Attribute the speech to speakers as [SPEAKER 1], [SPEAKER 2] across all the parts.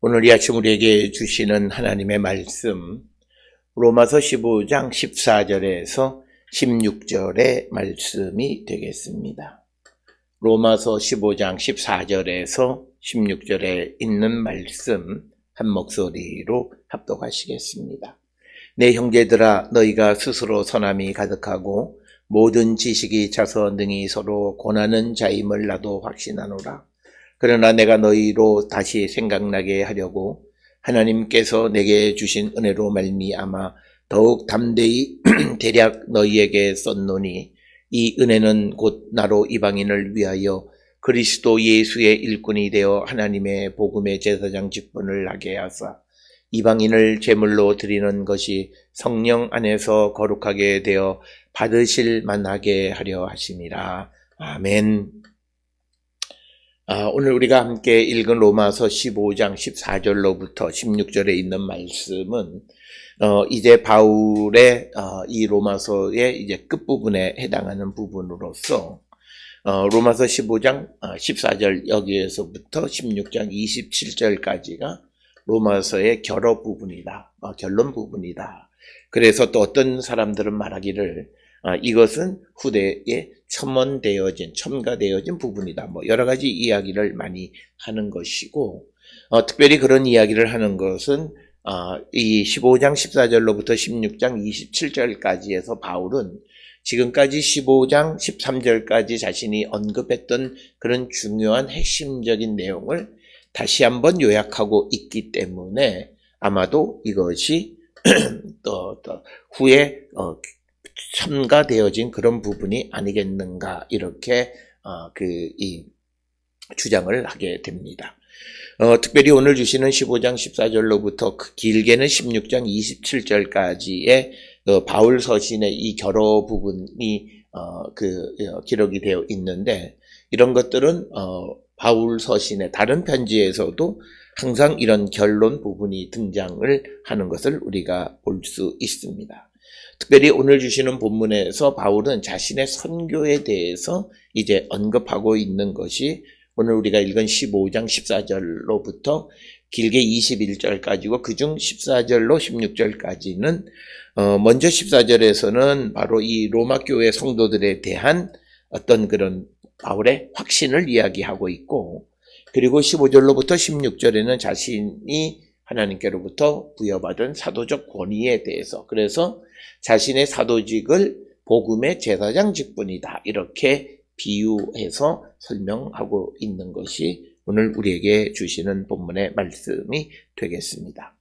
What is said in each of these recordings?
[SPEAKER 1] 오늘 이 아침 우리에게 주시는 하나님의 말씀, 로마서 15장 14절에서 16절의 말씀이 되겠습니다. 로마서 15장 14절에서 16절에 있는 말씀 한 목소리로 합독하시겠습니다. 내 형제들아, 너희가 스스로 선함이 가득하고 모든 지식이 차서 능히 서로 권하는 자임을 나도 확신하노라. 그러나 내가 너희로 다시 생각나게 하려고 하나님께서 내게 주신 은혜로 말미암아 더욱 담대히 대략 너희에게 썼노니, 이 은혜는 곧 나로 이방인을 위하여 그리스도 예수의 일꾼이 되어 하나님의 복음의 제사장 직분을 하게 하사 이방인을 제물로 드리는 것이 성령 안에서 거룩하게 되어 받으실 만하게 하려 하심이라. 아멘. 오늘 우리가 함께 읽은 로마서 15장 14절로부터 16절에 있는 말씀은 이제 바울의 이 로마서의 이제 끝부분에 해당하는 부분으로서 로마서 15장 14절 여기에서부터 16장 27절까지가 로마서의 결어 부분이다. 결론 부분이다. 그래서 또 어떤 사람들은 말하기를 이것은 후대에 첨가되어진 부분이다. 여러 가지 이야기를 많이 하는 것이고, 특별히 그런 이야기를 하는 것은 이 15장 14절로부터 16장 27절까지 해서 바울은 지금까지 15장 13절까지 자신이 언급했던 그런 중요한 핵심적인 내용을 다시 한번 요약하고 있기 때문에 아마도 이것이 또 후에 첨가되어진 그런 부분이 아니겠는가, 이렇게 이 주장을 하게 됩니다. 특별히 오늘 주시는 15장 14절로부터 길게는 16장 27절까지의 바울 서신의 이 결어 부분이 기록이 되어 있는데, 이런 것들은 바울 서신의 다른 편지에서도 항상 이런 결론 부분이 등장을 하는 것을 우리가 볼 수 있습니다. 특별히 오늘 주시는 본문에서 바울은 자신의 선교에 대해서 이제 언급하고 있는 것이 오늘 우리가 읽은 15장 14절로부터 길게 21절까지고 그중 14절로 16절까지는 먼저 14절에서는 바로 이 로마 교회 성도들에 대한 어떤 그런 바울의 확신을 이야기하고 있고, 그리고 15절로부터 16절에는 자신이 하나님께로부터 부여받은 사도적 권위에 대해서, 그래서 자신의 사도직을 복음의 제사장 직분이다, 이렇게 비유해서 설명하고 있는 것이 오늘 우리에게 주시는 본문의 말씀이 되겠습니다.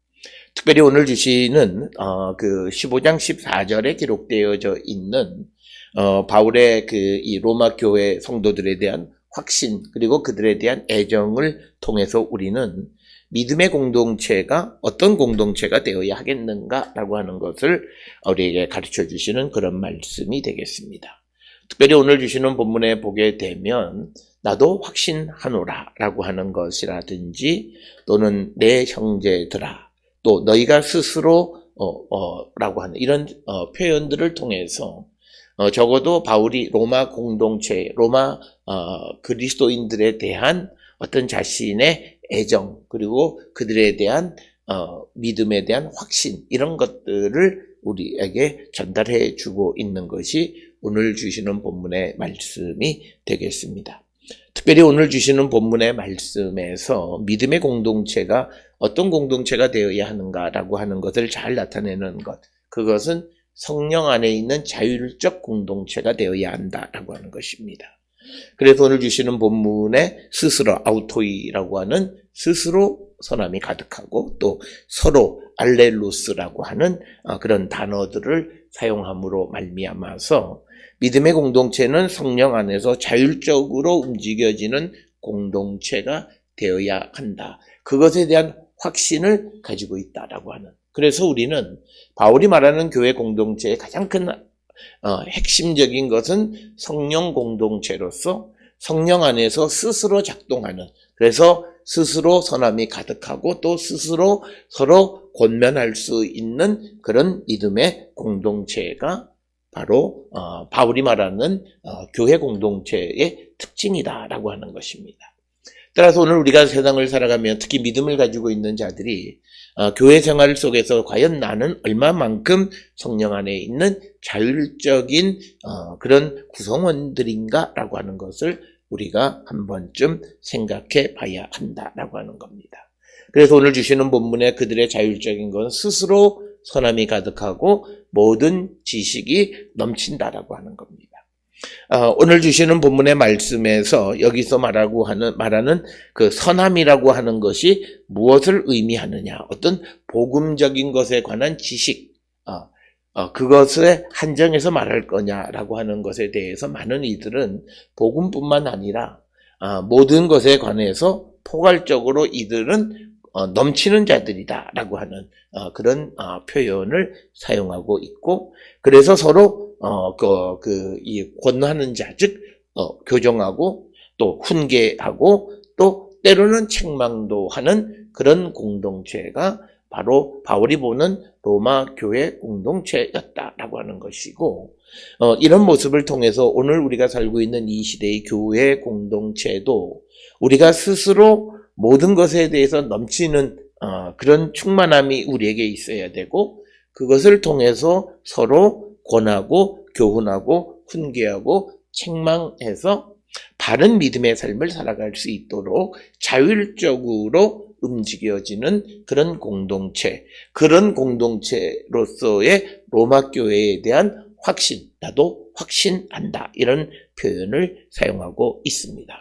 [SPEAKER 1] 특별히 오늘 주시는 15장 14절에 기록되어져 있는 바울의 이 로마 교회 성도들에 대한 확신, 그리고 그들에 대한 애정을 통해서 우리는 믿음의 공동체가 어떤 공동체가 되어야 하겠는가라고 하는 것을 우리에게 가르쳐 주시는 그런 말씀이 되겠습니다. 특별히 오늘 주시는 본문에 보게 되면 나도 확신하노라 라고 하는 것이라든지, 또는 내 형제들아, 또 너희가 스스로 라고 하는 이런 표현들을 통해서 적어도 바울이 로마 공동체, 로마 그리스도인들에 대한 어떤 자신의 애정, 그리고 그들에 대한 믿음에 대한 확신, 이런 것들을 우리에게 전달해 주고 있는 것이 오늘 주시는 본문의 말씀이 되겠습니다. 특별히 오늘 주시는 본문의 말씀에서 믿음의 공동체가 어떤 공동체가 되어야 하는가라고 하는 것을 잘 나타내는 것, 그것은 성령 안에 있는 자율적 공동체가 되어야 한다라고 하는 것입니다. 그래서 오늘 주시는 본문에 스스로, 아우토이라고 하는 스스로 선함이 가득하고, 또 서로 알렐루스라고 하는 그런 단어들을 사용함으로 말미암아서 믿음의 공동체는 성령 안에서 자율적으로 움직여지는 공동체가 되어야 한다, 그것에 대한 확신을 가지고 있다라고 하는, 그래서 우리는 바울이 말하는 교회 공동체의 가장 큰 핵심적인 것은 성령 공동체로서 성령 안에서 스스로 작동하는, 그래서 스스로 선함이 가득하고 또 스스로 서로 권면할 수 있는 그런 믿음의 공동체가 바로 바울이 말하는 교회 공동체의 특징이다라고 하는 것입니다. 따라서 오늘 우리가 세상을 살아가면 특히 믿음을 가지고 있는 자들이 교회 생활 속에서 과연 나는 얼마만큼 성령 안에 있는 자율적인 그런 구성원들인가라고 하는 것을 우리가 한 번쯤 생각해 봐야 한다라고 하는 겁니다. 그래서 오늘 주시는 본문에 그들의 자율적인 건 스스로 선함이 가득하고 모든 지식이 넘친다라고 하는 겁니다. 오늘 주시는 본문의 말씀에서 여기서 말하는 그 선함이라고 하는 것이 무엇을 의미하느냐, 어떤 복음적인 것에 관한 지식, 그것에 한정해서 말할 거냐라고 하는 것에 대해서 많은 이들은 복음뿐만 아니라 모든 것에 관해서 포괄적으로 이들은 넘치는 자들이다라고 하는 그런 표현을 사용하고 있고, 그래서 서로 이 권하는 자, 즉 교정하고 또 훈계하고 또 때로는 책망도 하는 그런 공동체가 바로 바울이 보는 로마 교회 공동체였다라고 하는 것이고, 이런 모습을 통해서 오늘 우리가 살고 있는 이 시대의 교회 공동체도 우리가 스스로 모든 것에 대해서 넘치는 그런 충만함이 우리에게 있어야 되고, 그것을 통해서 서로 권하고 교훈하고 훈계하고 책망해서 바른 믿음의 삶을 살아갈 수 있도록 자율적으로 움직여지는 그런 공동체, 그런 공동체로서의 로마 교회에 대한 확신, 나도 확신한다, 이런 표현을 사용하고 있습니다.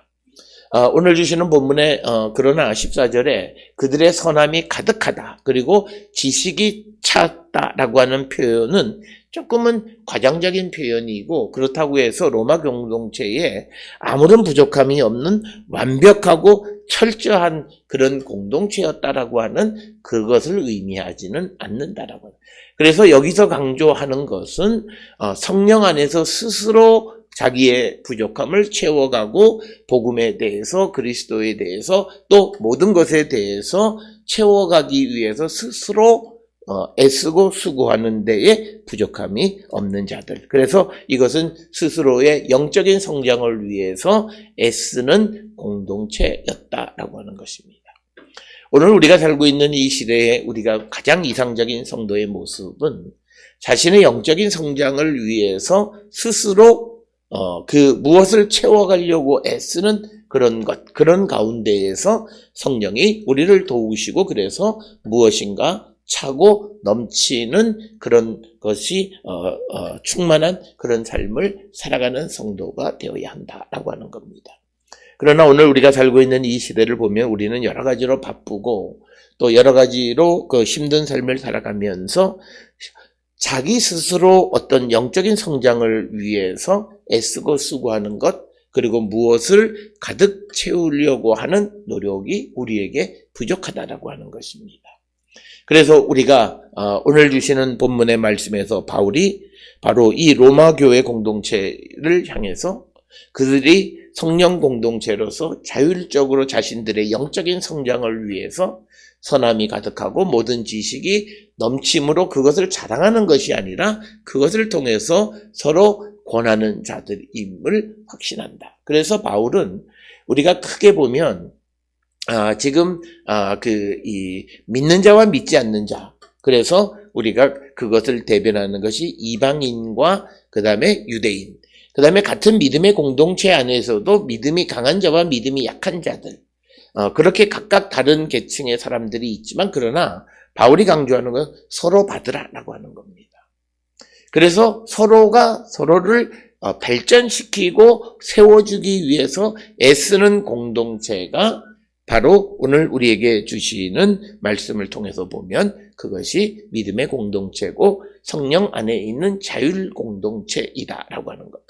[SPEAKER 1] 오늘 주시는 본문에 그러나 14절에 그들의 선함이 가득하다, 그리고 지식이 찼다라고 하는 표현은 조금은 과장적인 표현이고, 그렇다고 해서 로마 공동체에 아무런 부족함이 없는 완벽하고 철저한 그런 공동체였다라고 하는 그것을 의미하지는 않는다라고. 그래서 여기서 강조하는 것은 성령 안에서 스스로 자기의 부족함을 채워가고 복음에 대해서, 그리스도에 대해서, 또 모든 것에 대해서 채워가기 위해서 스스로 애쓰고 수고하는 데에 부족함이 없는 자들. 그래서 이것은 스스로의 영적인 성장을 위해서 애쓰는 공동체였다라고 하는 것입니다. 오늘 우리가 살고 있는 이 시대에 우리가 가장 이상적인 성도의 모습은 자신의 영적인 성장을 위해서 스스로 무엇을 채워가려고 애쓰는 그런 가운데에서 성령이 우리를 도우시고, 그래서 무엇인가 차고 넘치는 그런 것이 충만한 그런 삶을 살아가는 성도가 되어야 한다라고 하는 겁니다. 그러나 오늘 우리가 살고 있는 이 시대를 보면 우리는 여러 가지로 바쁘고 또 여러 가지로 힘든 삶을 살아가면서 자기 스스로 어떤 영적인 성장을 위해서 애쓰고 수고하는 것, 그리고 무엇을 가득 채우려고 하는 노력이 우리에게 부족하다라고 하는 것입니다. 그래서 우리가 오늘 주시는 본문의 말씀에서 바울이 바로 이 로마 교회 공동체를 향해서 그들이 성령 공동체로서 자율적으로 자신들의 영적인 성장을 위해서 선함이 가득하고 모든 지식이 넘침으로 그것을 자랑하는 것이 아니라 그것을 통해서 서로 권하는 자들임을 확신한다. 그래서 바울은 우리가 크게 보면 지금 이 믿는 자와 믿지 않는 자, 그래서 우리가 그것을 대변하는 것이 이방인과 그 다음에 유대인, 그 다음에 같은 믿음의 공동체 안에서도 믿음이 강한 자와 믿음이 약한 자들, 그렇게 각각 다른 계층의 사람들이 있지만, 그러나 바울이 강조하는 건 서로 받으라라고 하는 겁니다. 그래서 서로가 서로를 발전시키고 세워주기 위해서 애쓰는 공동체가 바로 오늘 우리에게 주시는 말씀을 통해서 보면 그것이 믿음의 공동체고 성령 안에 있는 자율 공동체이다라고 하는 겁니다.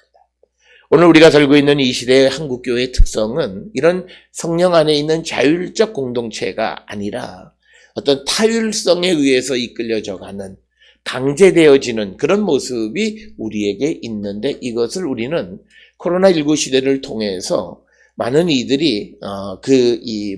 [SPEAKER 1] 오늘 우리가 살고 있는 이 시대의 한국교회의 특성은 이런 성령 안에 있는 자율적 공동체가 아니라 어떤 타율성에 의해서 이끌려져가는, 강제되어지는 그런 모습이 우리에게 있는데, 이것을 우리는 코로나19 시대를 통해서 많은 이들이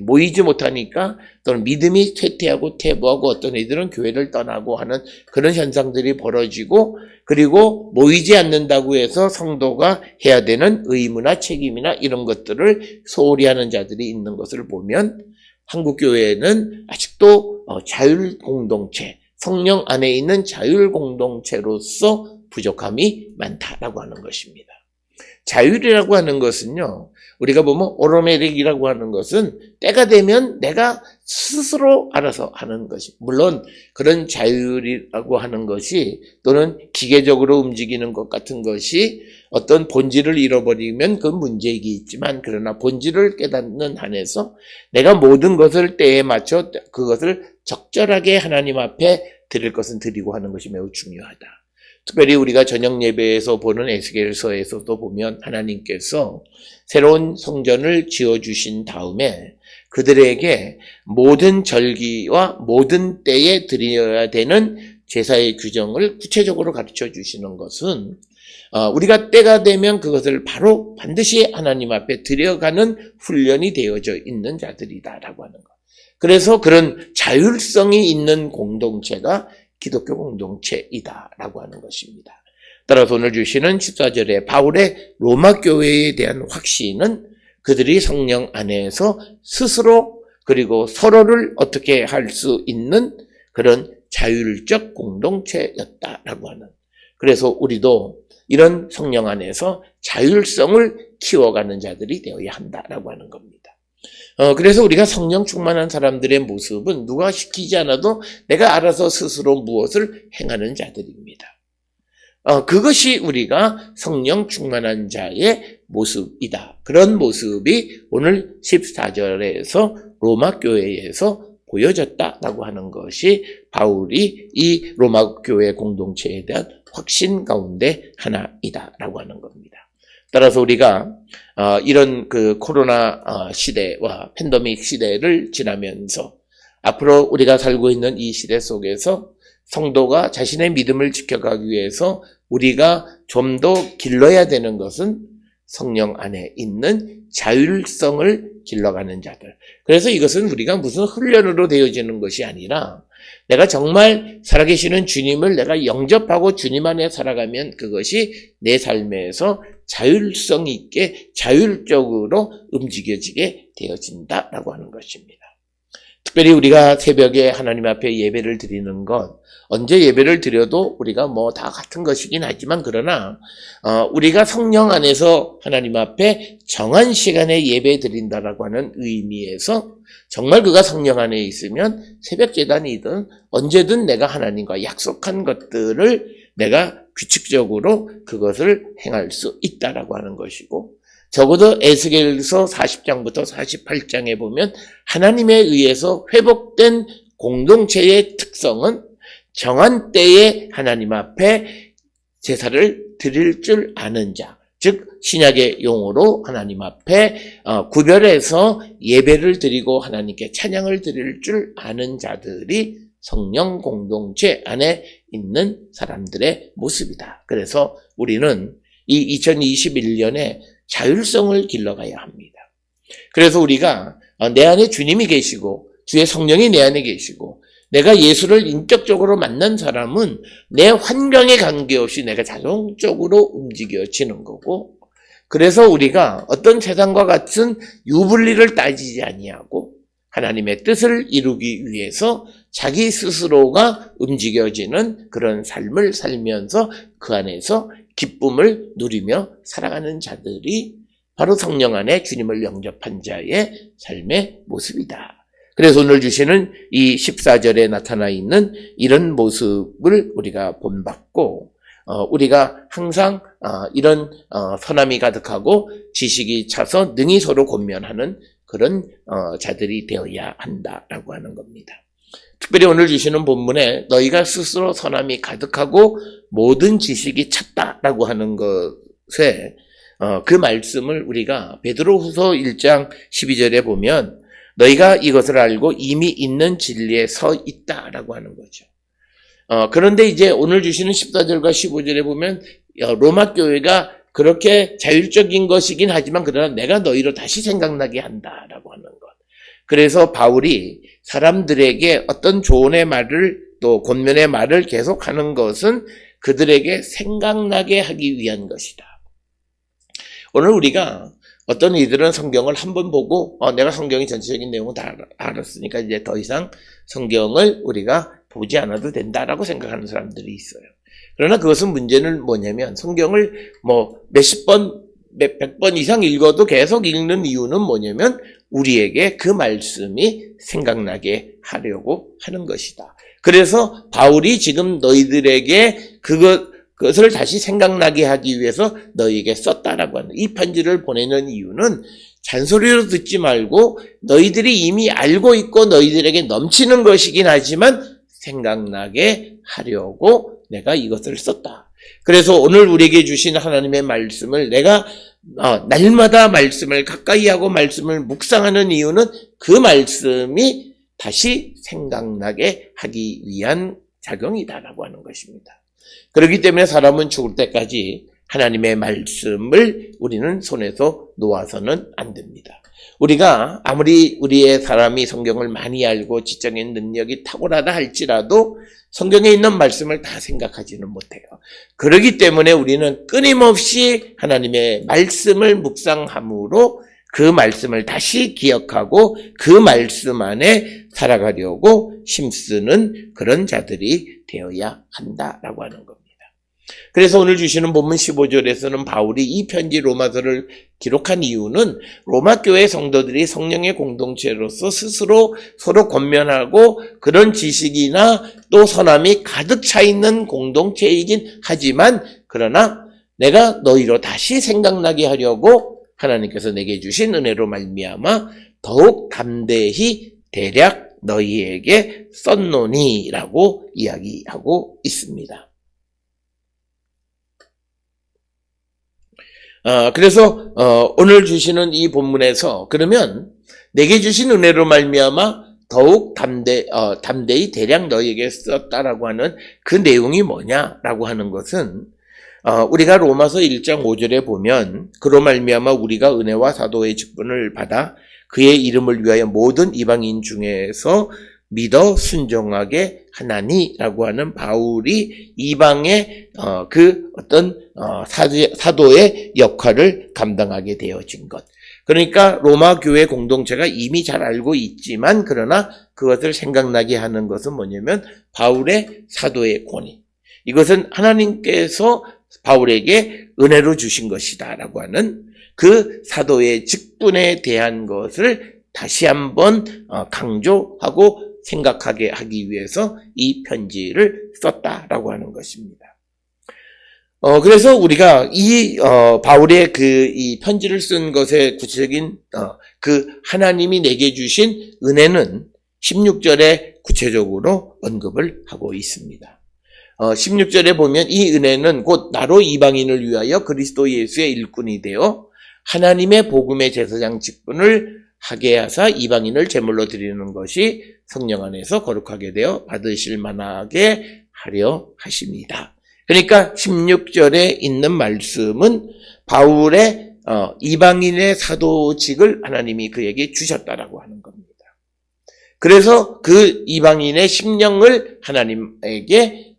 [SPEAKER 1] 모이지 못하니까 또는 믿음이 쇠퇴하고 퇴보하고 어떤 이들은 교회를 떠나고 하는 그런 현상들이 벌어지고, 그리고 모이지 않는다고 해서 성도가 해야 되는 의무나 책임이나 이런 것들을 소홀히 하는 자들이 있는 것을 보면 한국 교회는 아직도 자율 공동체, 성령 안에 있는 자율 공동체로서 부족함이 많다라고 하는 것입니다. 자율이라고 하는 것은요, 우리가 보면 오로메릭이라고 하는 것은 때가 되면 내가 스스로 알아서 하는 것이, 물론 그런 자율이라고 하는 것이 또는 기계적으로 움직이는 것 같은 것이 어떤 본질을 잃어버리면 그건 문제이기 있지만, 그러나 본질을 깨닫는 한에서 내가 모든 것을 때에 맞춰 그것을 적절하게 하나님 앞에 드릴 것은 드리고 하는 것이 매우 중요하다. 특별히 우리가 저녁 예배에서 보는 에스겔서에서도 보면 하나님께서 새로운 성전을 지어주신 다음에 그들에게 모든 절기와 모든 때에 드려야 되는 제사의 규정을 구체적으로 가르쳐 주시는 것은 우리가 때가 되면 그것을 바로 반드시 하나님 앞에 드려가는 훈련이 되어져 있는 자들이다라고 하는 것. 그래서 그런 자율성이 있는 공동체가 기독교 공동체이다라고 하는 것입니다. 따라서 오늘 주시는 14절에 바울의 로마 교회에 대한 확신은 그들이 성령 안에서 스스로 그리고 서로를 어떻게 할 수 있는 그런 자율적 공동체였다라고 하는. 그래서 우리도 이런 성령 안에서 자율성을 키워가는 자들이 되어야 한다라고 하는 겁니다. 그래서 우리가 성령 충만한 사람들의 모습은 누가 시키지 않아도 내가 알아서 스스로 무엇을 행하는 자들입니다. 그것이 우리가 성령 충만한 자의 모습이다. 그런 모습이 오늘 14절에서 로마 교회에서 보여졌다라고 하는 것이 바울이 이 로마 교회 공동체에 대한 확신 가운데 하나이다라고 하는 겁니다. 따라서 우리가 이런 그 코로나 시대와 팬데믹 시대를 지나면서 앞으로 우리가 살고 있는 이 시대 속에서 성도가 자신의 믿음을 지켜가기 위해서 우리가 좀 더 길러야 되는 것은 성령 안에 있는 자율성을 길러가는 자들. 그래서 이것은 우리가 무슨 훈련으로 되어지는 것이 아니라 내가 정말 살아계시는 주님을 내가 영접하고 주님 안에 살아가면 그것이 내 삶에서 자율성 있게 자율적으로 움직여지게 되어진다라고 하는 것입니다. 특별히 우리가 새벽에 하나님 앞에 예배를 드리는 것, 언제 예배를 드려도 우리가 뭐 다 같은 것이긴 하지만 그러나 우리가 성령 안에서 하나님 앞에 정한 시간에 예배 드린다라고 하는 의미에서 정말 그가 성령 안에 있으면 새벽 제단이든 언제든 내가 하나님과 약속한 것들을 내가 규칙적으로 그것을 행할 수 있다라고 하는 것이고, 적어도 에스겔서 40장부터 48장에 보면 하나님에 의해서 회복된 공동체의 특성은 정한 때에 하나님 앞에 제사를 드릴 줄 아는 자, 즉 신약의 용어로 하나님 앞에 구별해서 예배를 드리고 하나님께 찬양을 드릴 줄 아는 자들이 성령 공동체 안에 있는 사람들의 모습이다. 그래서 우리는 이 2021년에 자율성을 길러가야 합니다. 그래서 우리가 내 안에 주님이 계시고 주의 성령이 내 안에 계시고 내가 예수를 인격적으로 만난 사람은 내 환경에 관계없이 내가 자동적으로 움직여지는 거고, 그래서 우리가 어떤 세상과 같은 유불리를 따지지 아니하고 하나님의 뜻을 이루기 위해서 자기 스스로가 움직여지는 그런 삶을 살면서 그 안에서 기쁨을 누리며 살아가는 자들이 바로 성령 안에 주님을 영접한 자의 삶의 모습이다. 그래서 오늘 주시는 이 14절에 나타나 있는 이런 모습을 우리가 본받고 우리가 항상 이런 선함이 가득하고 지식이 차서 능히 서로 권면하는 그런 자들이 되어야 한다라고 하는 겁니다. 특별히 오늘 주시는 본문에 너희가 스스로 선함이 가득하고 모든 지식이 찼다라고 하는 것에 그 말씀을 우리가 베드로후서 1장 12절에 보면 너희가 이것을 알고 이미 있는 진리에 서 있다라고 하는 거죠. 그런데 이제 오늘 주시는 14절과 15절에 보면 로마 교회가 그렇게 자율적인 것이긴 하지만 그러나 내가 너희로 다시 생각나게 한다라고 하는 것. 그래서 바울이 사람들에게 어떤 조언의 말을 또 권면의 말을 계속하는 것은 그들에게 생각나게 하기 위한 것이다. 오늘 우리가 어떤 이들은 성경을 한번 보고 내가 성경의 전체적인 내용을 다 알았으니까 이제 더 이상 성경을 우리가 보지 않아도 된다라고 생각하는 사람들이 있어요. 그러나 그것은 문제는 뭐냐면 성경을 몇십 번, 몇백 번 이상 읽어도 계속 읽는 이유는 뭐냐면 우리에게 그 말씀이 생각나게 하려고 하는 것이다. 그래서 바울이 지금 너희들에게 그것을 다시 생각나게 하기 위해서 너희에게 썼다라고 하는 이 편지를 보내는 이유는 잔소리로 듣지 말고 너희들이 이미 알고 있고 너희들에게 넘치는 것이긴 하지만 생각나게 하려고 내가 이것을 썼다. 그래서 오늘 우리에게 주신 하나님의 말씀을 내가 날마다 말씀을 가까이 하고 말씀을 묵상하는 이유는 그 말씀이 다시 생각나게 하기 위한 작용이다라고 하는 것입니다. 그렇기 때문에 사람은 죽을 때까지 하나님의 말씀을 우리는 손에서 놓아서는 안 됩니다. 우리가 아무리 우리의 사람이 성경을 많이 알고 지적인 능력이 탁월하다 할지라도 성경에 있는 말씀을 다 생각하지는 못해요. 그렇기 때문에 우리는 끊임없이 하나님의 말씀을 묵상함으로 그 말씀을 다시 기억하고 그 말씀 안에 살아가려고 힘쓰는 그런 자들이 되어야 한다라고 하는 겁니다. 그래서 오늘 주시는 본문 15절에서는 바울이 이 편지 로마서를 기록한 이유는 로마 교회 성도들이 성령의 공동체로서 스스로 서로 권면하고 그런 지식이나 또 선함이 가득 차 있는 공동체이긴 하지만 그러나 내가 너희로 다시 생각나게 하려고 하나님께서 내게 주신 은혜로 말미암아 더욱 담대히 대략 너희에게 썼노니라고 이야기하고 있습니다. 그래서 오늘 주시는 이 본문에서 그러면 내게 주신 은혜로 말미암아 더욱 담대히 대략 너희에게 썼다라고 하는 그 내용이 뭐냐라고 하는 것은 우리가 로마서 1장 5절에 보면 그로 말미암아 우리가 은혜와 사도의 직분을 받아 그의 이름을 위하여 모든 이방인 중에서 믿어 순종하게 하나니라고 하는 바울이 이방의 그 어떤 사도의 역할을 감당하게 되어진 것. 그러니까 로마 교회 공동체가 이미 잘 알고 있지만 그러나 그것을 생각나게 하는 것은 뭐냐면 바울의 사도의 권위. 이것은 하나님께서 바울에게 은혜로 주신 것이다라고 하는 그 사도의 직분에 대한 것을 다시 한번 강조하고 생각하게 하기 위해서 이 편지를 썼다라고 하는 것입니다. 그래서 우리가 이 바울의 이 편지를 쓴 것의 구체적인 그 하나님이 내게 주신 은혜는 16절에 구체적으로 언급을 하고 있습니다. 16절에 보면 이 은혜는 곧 나로 이방인을 위하여 그리스도 예수의 일꾼이 되어 하나님의 복음의 제사장 직분을 하게 하사 이방인을 제물로 드리는 것이 성령 안에서 거룩하게 되어 받으실 만하게 하려 하십니다. 그러니까 16절에 있는 말씀은 바울의 이방인의 사도직을 하나님이 그에게 주셨다라고 하는 겁니다. 그래서 그 이방인의 심령을 하나님에게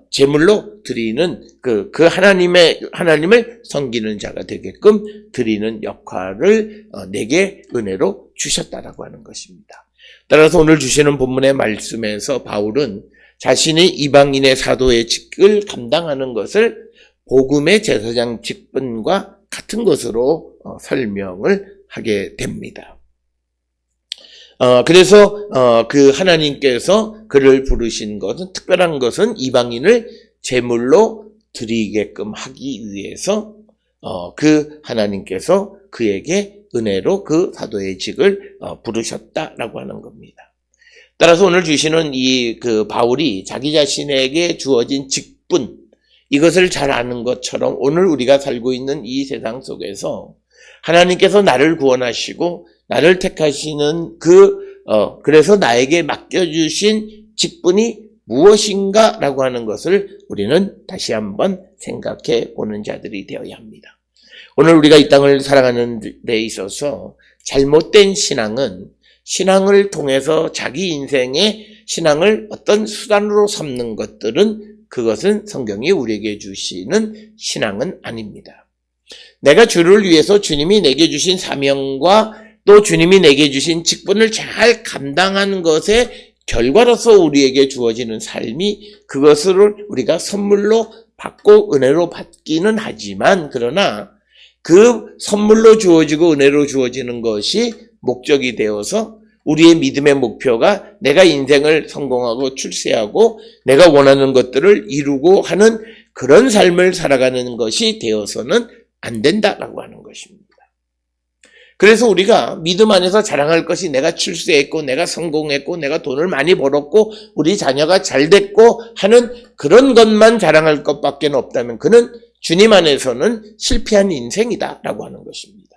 [SPEAKER 1] 제물로 드리는 그 하나님을 섬기는 자가 되게끔 드리는 역할을 내게 은혜로 주셨다라고 하는 것입니다. 따라서 오늘 주시는 본문의 말씀에서 바울은 자신이 이방인의 사도의 직을 감당하는 것을 복음의 제사장 직분과 같은 것으로 설명을 하게 됩니다. 그래서 그 하나님께서 그를 부르신 것은 특별한 것은 이방인을 제물로 드리게끔 하기 위해서 그 하나님께서 그에게 은혜로 그 사도의 직을 부르셨다라고 하는 겁니다. 따라서 오늘 주시는 그 바울이 자기 자신에게 주어진 직분 이것을 잘 아는 것처럼 오늘 우리가 살고 있는 이 세상 속에서 하나님께서 나를 구원하시고 나를 택하시는 그래서 나에게 맡겨주신 직분이 무엇인가라고 하는 것을 우리는 다시 한번 생각해 보는 자들이 되어야 합니다. 오늘 우리가 이 땅을 살아가는 데 있어서 잘못된 신앙은 신앙을 통해서 자기 인생의 신앙을 어떤 수단으로 삼는 것들은 그것은 성경이 우리에게 주시는 신앙은 아닙니다. 내가 주를 위해서 주님이 내게 주신 사명과 또 주님이 내게 주신 직분을 잘 감당하는 것의 결과로서 우리에게 주어지는 삶이 그것을 우리가 선물로 받고 은혜로 받기는 하지만 그러나 그 선물로 주어지고 은혜로 주어지는 것이 목적이 되어서 우리의 믿음의 목표가 내가 인생을 성공하고 출세하고 내가 원하는 것들을 이루고 하는 그런 삶을 살아가는 것이 되어서는 안 된다라고 하는 것입니다. 그래서 우리가 믿음 안에서 자랑할 것이 내가 출세했고 내가 성공했고 내가 돈을 많이 벌었고 우리 자녀가 잘 됐고 하는 그런 것만 자랑할 것밖에 없다면 그는 주님 안에서는 실패한 인생이다라고 하는 것입니다.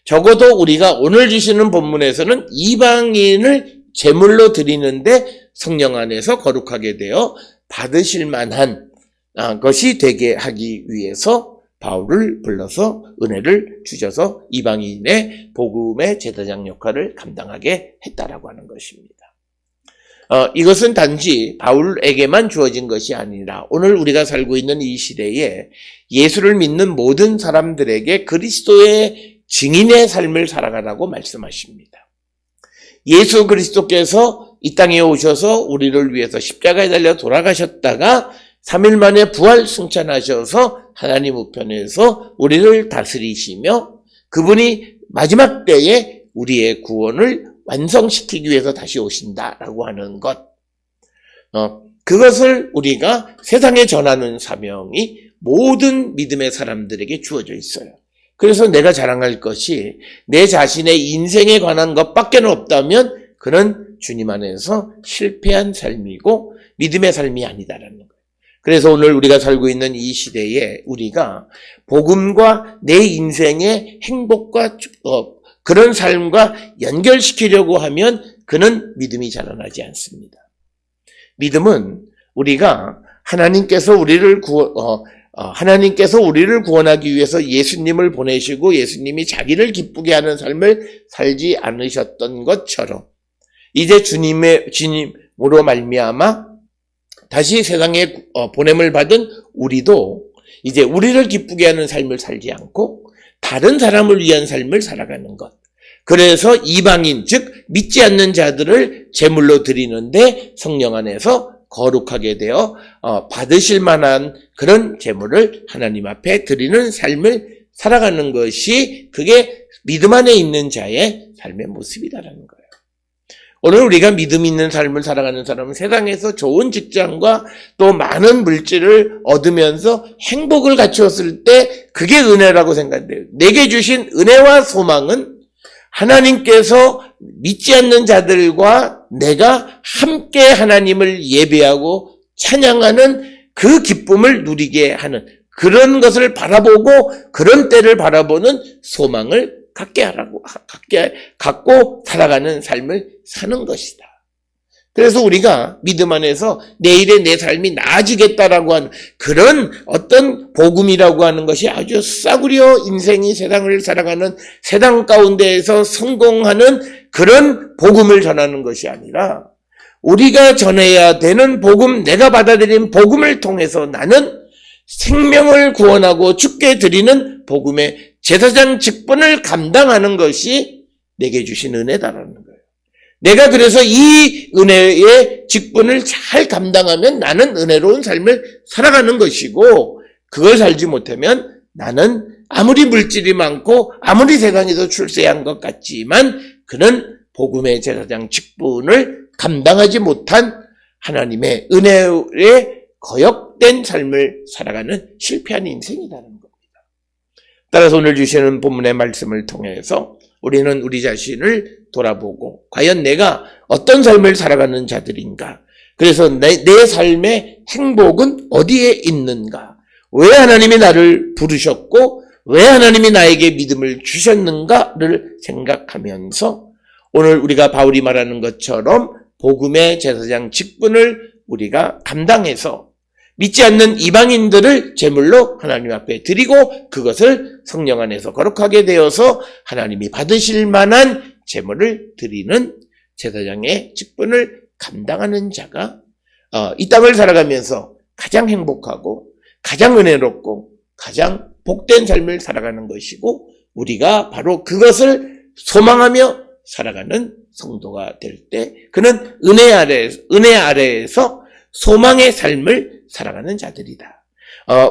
[SPEAKER 1] 적어도 우리가 오늘 주시는 본문에서는 이방인을 제물로 드리는데 성령 안에서 거룩하게 되어 받으실 만한 것이 되게 하기 위해서 바울을 불러서 은혜를 주셔서 이방인의 복음의 제사장 역할을 감당하게 했다라고 하는 것입니다. 이것은 단지 바울에게만 주어진 것이 아니라 오늘 우리가 살고 있는 이 시대에 예수를 믿는 모든 사람들에게 그리스도의 증인의 삶을 살아가라고 말씀하십니다. 예수 그리스도께서 이 땅에 오셔서 우리를 위해서 십자가에 달려 돌아가셨다가 3일 만에 부활 승천하셔서 하나님 우편에서 우리를 다스리시며 그분이 마지막 때에 우리의 구원을 완성시키기 위해서 다시 오신다라고 하는 것. 그것을 우리가 세상에 전하는 사명이 모든 믿음의 사람들에게 주어져 있어요. 그래서 내가 자랑할 것이 내 자신의 인생에 관한 것밖에 없다면 그는 주님 안에서 실패한 삶이고 믿음의 삶이 아니다라는 거예요. 그래서 오늘 우리가 살고 있는 이 시대에 우리가 복음과 내 인생의 행복과 그런 삶과 연결시키려고 하면 그는 믿음이 자라나지 않습니다. 믿음은 우리가 하나님께서 우리를 구원하기 위해서 예수님을 보내시고 예수님이 자기를 기쁘게 하는 삶을 살지 않으셨던 것처럼 이제 주님으로 말미암아 다시 세상에 보냄을 받은 우리도 이제 우리를 기쁘게 하는 삶을 살지 않고 다른 사람을 위한 삶을 살아가는 것. 그래서 이방인 즉 믿지 않는 자들을 제물로 드리는데 성령 안에서 거룩하게 되어 받으실 만한 그런 제물을 하나님 앞에 드리는 삶을 살아가는 것이 그게 믿음 안에 있는 자의 삶의 모습이다라는 거예요. 오늘 우리가 믿음 있는 삶을 살아가는 사람은 세상에서 좋은 직장과 또 많은 물질을 얻으면서 행복을 갖추었을 때 그게 은혜라고 생각돼요. 내게 주신 은혜와 소망은 하나님께서 믿지 않는 자들과 내가 함께 하나님을 예배하고 찬양하는 그 기쁨을 누리게 하는 그런 것을 바라보고 그런 때를 바라보는 소망을 갖고 살아가는 삶을 사는 것이다. 그래서 우리가 믿음 안에서 내일의 내 삶이 나아지겠다라고 하는 그런 어떤 복음이라고 하는 것이 아주 싸구려 인생이 세상을 살아가는 세상 가운데에서 성공하는 그런 복음을 전하는 것이 아니라 우리가 전해야 되는 복음, 내가 받아들인 복음을 통해서 나는 생명을 구원하고 주께 드리는 복음의 제사장 직분을 감당하는 것이 내게 주신 은혜다라는 거예요. 내가 그래서 이 은혜의 직분을 잘 감당하면 나는 은혜로운 삶을 살아가는 것이고 그걸 살지 못하면 나는 아무리 물질이 많고 아무리 세상에서 출세한 것 같지만 그는 복음의 제사장 직분을 감당하지 못한 하나님의 은혜에 거역된 삶을 살아가는 실패한 인생이라는 겁니다. 따라서 오늘 주시는 본문의 말씀을 통해서 우리는 우리 자신을 돌아보고 과연 내가 어떤 삶을 살아가는 자들인가? 그래서 내 삶의 행복은 어디에 있는가? 왜 하나님이 나를 부르셨고 왜 하나님이 나에게 믿음을 주셨는가를 생각하면서 오늘 우리가 바울이 말하는 것처럼 복음의 제사장 직분을 우리가 감당해서 믿지 않는 이방인들을 제물로 하나님 앞에 드리고 그것을 성령 안에서 거룩하게 되어서 하나님이 받으실 만한 제물을 드리는 제사장의 직분을 감당하는 자가 이 땅을 살아가면서 가장 행복하고 가장 은혜롭고 가장 복된 삶을 살아가는 것이고 우리가 바로 그것을 소망하며 살아가는 성도가 될 때 그는 은혜 아래에서 소망의 삶을 살아가는 자들이다.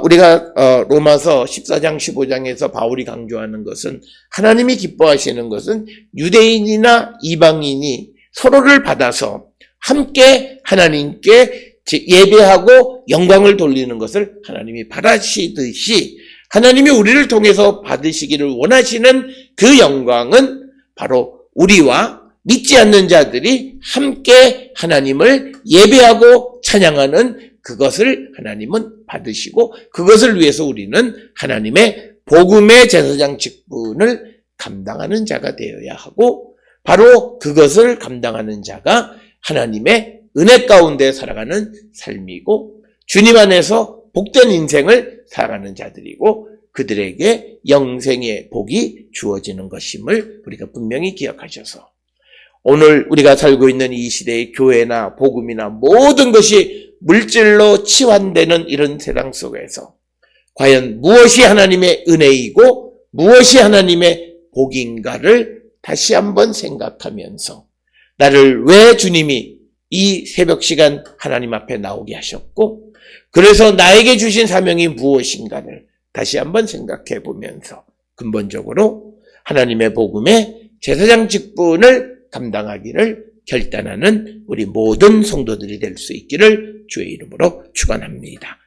[SPEAKER 1] 우리가 로마서 14장 15장에서 바울이 강조하는 것은 하나님이 기뻐하시는 것은 유대인이나 이방인이 서로를 받아서 함께 하나님께 예배하고 영광을 돌리는 것을 하나님이 바라시듯이 하나님이 우리를 통해서 받으시기를 원하시는 그 영광은 바로 우리와 믿지 않는 자들이 함께 하나님을 예배하고 찬양하는 그것을 하나님은 받으시고 그것을 위해서 우리는 하나님의 복음의 제사장 직분을 감당하는 자가 되어야 하고 바로 그것을 감당하는 자가 하나님의 은혜 가운데 살아가는 삶이고 주님 안에서 복된 인생을 살아가는 자들이고 그들에게 영생의 복이 주어지는 것임을 우리가 분명히 기억하셔서 오늘 우리가 살고 있는 이 시대의 교회나 복음이나 모든 것이 물질로 치환되는 이런 세상 속에서 과연 무엇이 하나님의 은혜이고 무엇이 하나님의 복인가를 다시 한번 생각하면서 나를 왜 주님이 이 새벽 시간 하나님 앞에 나오게 하셨고 그래서 나에게 주신 사명이 무엇인가를 다시 한번 생각해 보면서 근본적으로 하나님의 복음의 제사장 직분을 감당하기를 결단하는 우리 모든 성도들이 될 수 있기를 주의 이름으로 축원합니다.